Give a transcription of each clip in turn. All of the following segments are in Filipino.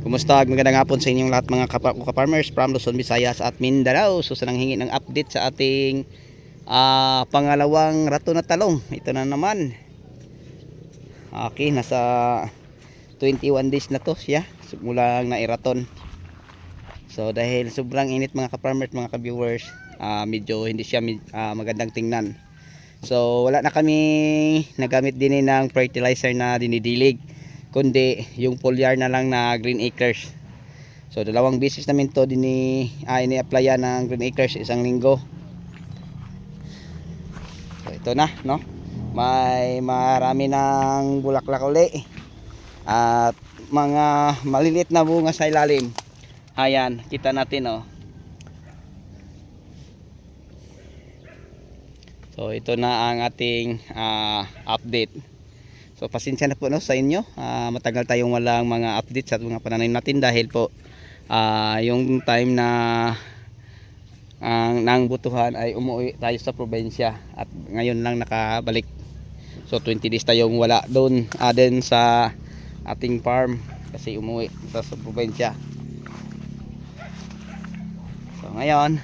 Kumusta? Magandang hapon sa inyong lahat mga ka-farmers from Luzon, Visayas at Mindanao. So sanang hingi ng update sa ating pangalawang rato na talong. Ito na naman. Okay, nasa 21 days na to siya mula na iraton. So dahil sobrang init mga ka-farmers, mga ka-viewers, medyo hindi siya magandang tingnan. So wala na kami nagamit din ng fertilizer na dinidilig, kundi yung foliar na lang na Green Acres. So dalawang beses namin to ini-applyan ng Green Acres isang linggo. So ito na, no? May marami ng bulaklak uli at mga maliliit na bunga sa ilalim. Ayan, kita natin, oh. So ito na ang ating update. So pasensya na po, no, sa inyo. Matagal tayong walang mga update sa mga pananim natin dahil po yung time na nang butuhan ay umuwi tayo sa probinsya at ngayon lang nakabalik. So 20 days tayong wala doon din sa ating farm kasi umuwi sa probinsya. So ngayon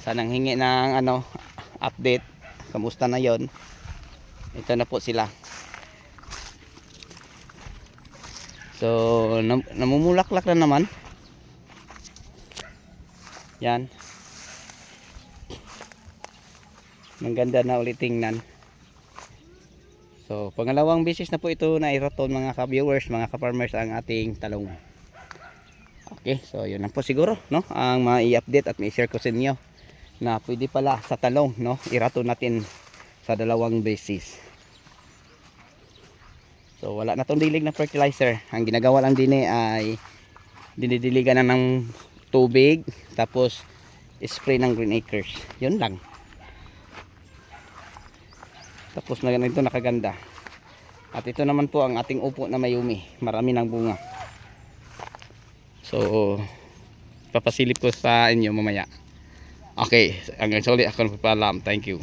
sanang hingi ng update, kamusta na yon. Ito na po sila. So namumulaklak na naman. Yan. Maganda na ulit tingnan. So pangalawang beses na po ito na iraton mga ka-viewers, mga ka-farmers ang ating talong. Okay, so yun lang po siguro, no, ang mai-update at mai-share ko sa inyo na pwede pala sa talong, no, iraton natin sa dalawang beses. So wala na tong dilig na fertilizer. Ang ginagawa lang din ay dinidiligan na ng tubig tapos spray ng Green Acres. Yun lang. Tapos na ganito nakaganda. At ito naman po ang ating upo na mayumi. Marami ng bunga. So papasilip ko sa inyo mamaya. Okay, hanggang sa uli ako nagpapaalam. Thank you.